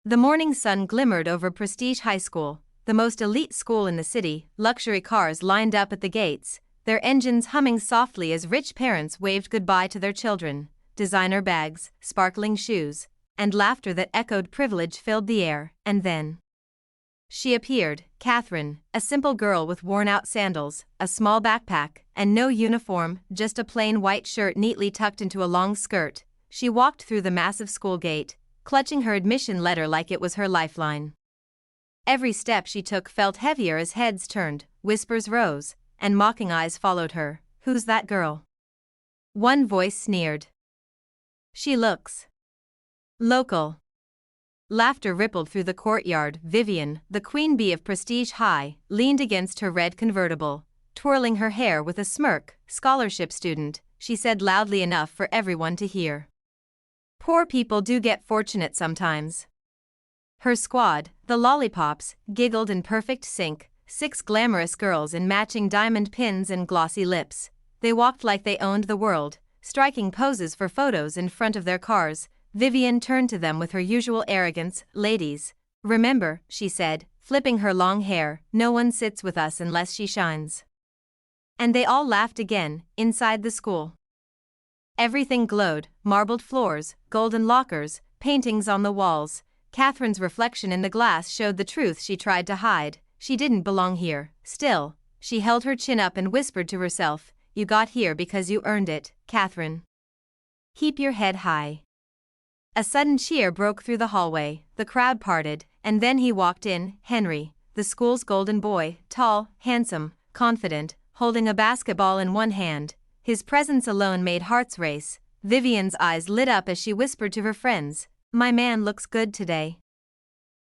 The morning sun glimmered over Prestige High School, the most elite school in the city. Luxury cars lined up at the gates, their engines humming softly as rich parents waved goodbye to their children. Designer bags, sparkling shoes, and laughter that echoed privilege filled the air. And then she appeared, Katherine, a simple girl with worn-out sandals, a small backpack, and no uniform, just a plain white shirt neatly tucked into a long skirt. She walked through the massive school gate, clutching her admission letter like it was her lifeline. Every step she took felt heavier as heads turned, whispers rose, and mocking eyes followed her. "Who's that girl?" One voice sneered. "She looks local." Laughter rippled through the courtyard. Vivian, the queen bee of Prestige High, leaned against her red convertible, twirling her hair with a smirk. "Scholarship student," she said loudly enough for everyone to hear. "Poor people do get fortunate sometimes." Her squad, the Lollipops, giggled in perfect sync, 6 glamorous girls in matching diamond pins and glossy lips. They walked like they owned the world, striking poses for photos in front of their cars. Vivian turned to them with her usual arrogance. "Ladies, remember," she said, flipping her long hair, "no one sits with us unless she shines." And they all laughed again. Inside the school, everything glowed: marbled floors, golden lockers, paintings on the walls. Katherine's reflection in the glass showed the truth she tried to hide. She didn't belong here. Still, she held her chin up and whispered to herself, "You got here because you earned it, Katherine. Keep your head high." A sudden cheer broke through the hallway. The crowd parted, and then he walked in. Henry, the school's golden boy, tall, handsome, confident, holding a basketball in one hand. His presence alone made hearts race. Vivian's eyes lit up as she whispered to her friends, "My man looks good today."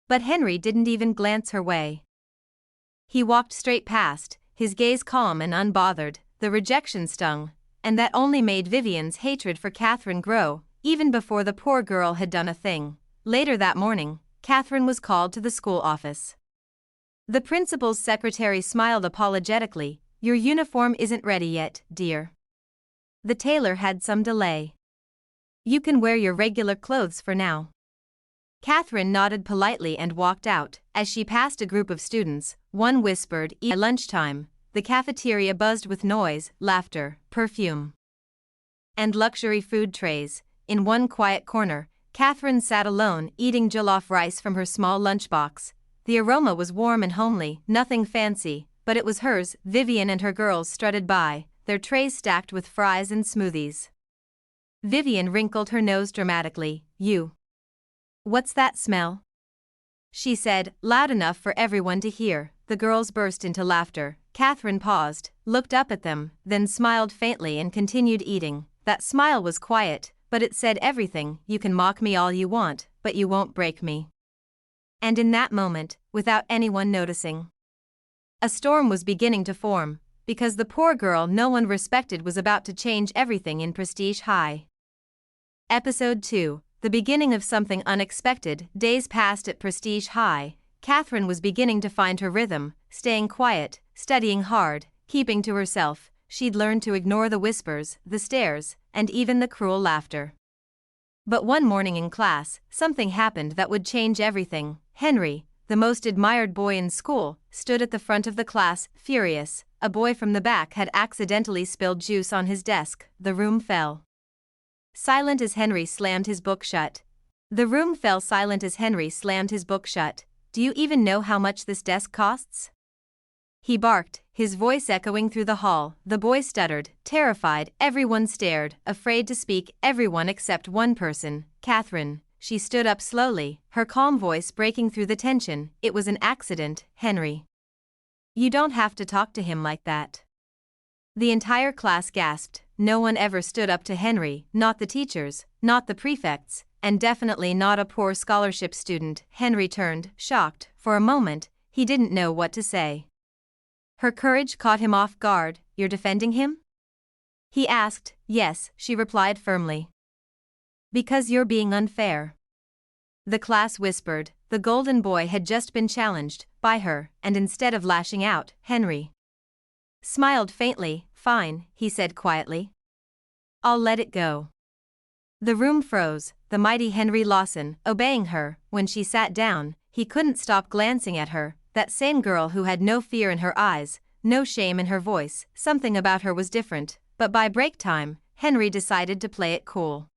But Henry didn't even glance her way. He walked straight past, his gaze calm and unbothered. The rejection stung, and that only made Vivian's hatred for Katherine grow, even before the poor girl had done a thing. Later that morning, Katherine was called to the school office. The principal's secretary smiled apologetically. "Your uniform isn't ready yet, dear. The tailor had some delay. You can wear your regular clothes for now." Katherine nodded politely and walked out. As she passed a group of students, one whispered, "At lunchtime." The cafeteria buzzed with noise, laughter, perfume, and luxury food trays. In one quiet corner, Katherine sat alone, eating jollof rice from her small lunchbox. The aroma was warm and homely, nothing fancy, but it was hers. Vivian and her girls strutted by, their trays stacked with fries and smoothies. Vivian wrinkled her nose dramatically. What's that smell?" she said, loud enough for everyone to hear. The girls burst into laughter. Katherine paused, looked up at them, then smiled faintly and continued eating. That smile was quiet, but it said everything. "You can mock me all you want, but you won't break me." And in that moment, without anyone noticing, a storm was beginning to form, because the poor girl no one respected was about to change everything in Prestige High. Episode 2, the beginning of something unexpected. Days passed at Prestige High. Katherine was beginning to find her rhythm, staying quiet, studying hard, keeping to herself. She'd learned to ignore the whispers, the stares, and even the cruel laughter. But one morning in class, something happened that would change everything. Henry, the most admired boy in school, stood at the front of the class, furious. A boy from the back had accidentally spilled juice on his desk. The room fell silent as Henry slammed his book shut. The room fell silent as Henry slammed his book shut. "Do you even know how much this desk costs?" he barked, his voice echoing through the hall. The boy stuttered, terrified. Everyone stared, afraid to speak, everyone except one person, Katherine. She stood up slowly, her calm voice breaking through the tension. "It was an accident, Henry. You don't have to talk to him like that." The entire class gasped. No one ever stood up to Henry, not the teachers, not the prefects, and definitely not a poor scholarship student. Henry turned, shocked. For a moment, he didn't know what to say. Her courage caught him off guard. "You're defending him?" he asked. "Yes," she replied firmly. "Because you're being unfair." The class whispered. The golden boy had just been challenged by her, and instead of lashing out, Henry smiled faintly. "Fine," he said quietly. "I'll let it go." The room froze. the mighty Henry Lawson, obeying her. When she sat down, he couldn't stop glancing at her, that same girl who had no fear in her eyes, no shame in her voice. Something about her was different, but by break time, Henry decided to play it cool.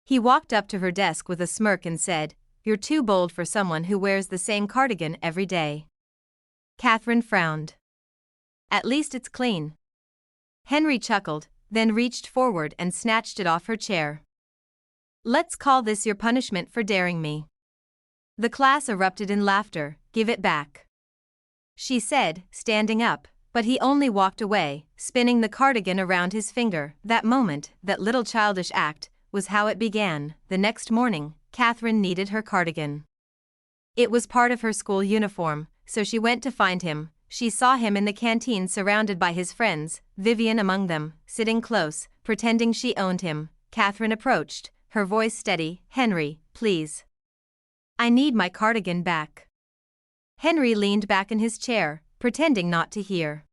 He walked up to her desk with a smirk and said, "You're too bold for someone who wears the same cardigan every day." Katherine frowned. "At least it's clean." Henry chuckled, then reached forward and snatched it off her chair. "Let's call this your punishment for daring me." The class erupted in laughter. "Give it back," she said, standing up, but he only walked away, spinning the cardigan around his finger. That moment, that little childish act, was how it began. The next morning, Katherine needed her cardigan. It was part of her school uniform, so she went to find him. She saw him in the canteen surrounded by his friends, Vivian among them, sitting close, pretending she owned him. Katherine approached, her voice steady. "Henry, please. I need my cardigan back." Henry leaned back in his chair, pretending not to hear.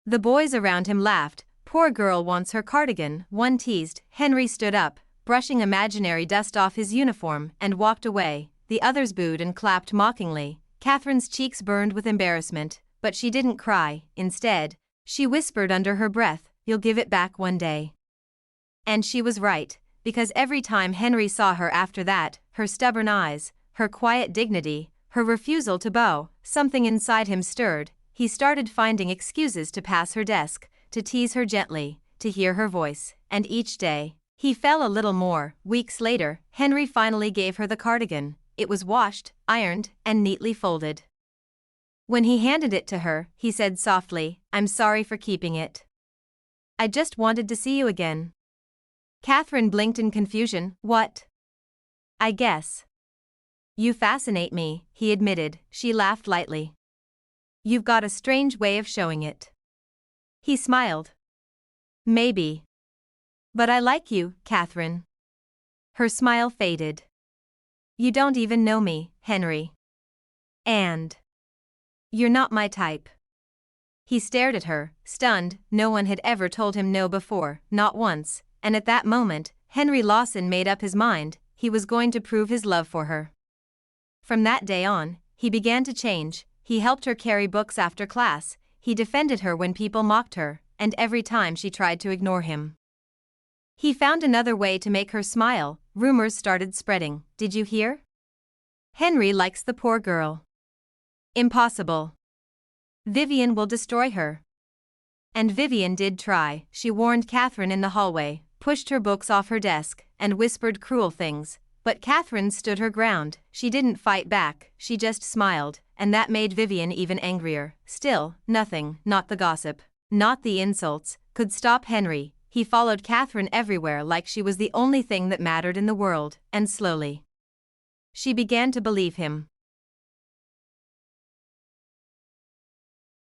The boys around him laughed. "Poor girl wants her cardigan," one teased. Henry stood up, brushing imaginary dust off his uniform, and walked away. The others booed and clapped mockingly. Katherine's cheeks burned with embarrassment, but she didn't cry. Instead, she whispered under her breath, "You'll give it back one day." And she was right, because every time Henry saw her after that, her stubborn eyes, her quiet dignity, her refusal to bow, something inside him stirred. He started finding excuses to pass her desk, to tease her gently, to hear her voice, and each day, he fell a little more. Weeks later, Henry finally gave her the cardigan. It was washed, ironed, and neatly folded. When he handed it to her, he said softly, "I'm sorry for keeping it. I just wanted to see you again." Katherine blinked in confusion. "What?" "I guess you fascinate me," he admitted. She laughed lightly. "You've got a strange way of showing it." He smiled. "Maybe. But I like you, Katherine." Her smile faded. "You don't even know me, Henry. And you're not my type." He stared at her, stunned. No one had ever told him no before, not once, and at that moment, Henry Lawson made up his mind, he was going to prove his love for her. From that day on, he began to change. He helped her carry books after class, he defended her when people mocked her, and every time she tried to ignore him. He found another way to make her smile. Rumors started spreading. "Did you hear? Henry likes the poor girl." "Impossible. Vivian will destroy her." And Vivian did try. She warned Katherine in the hallway, pushed her books off her desk, and whispered cruel things. But Katherine stood her ground. She didn't fight back, she just smiled, and that made Vivian even angrier. Still, nothing, not the gossip, not the insults, could stop Henry. He followed Katherine everywhere like she was the only thing that mattered in the world, and slowly, she began to believe him.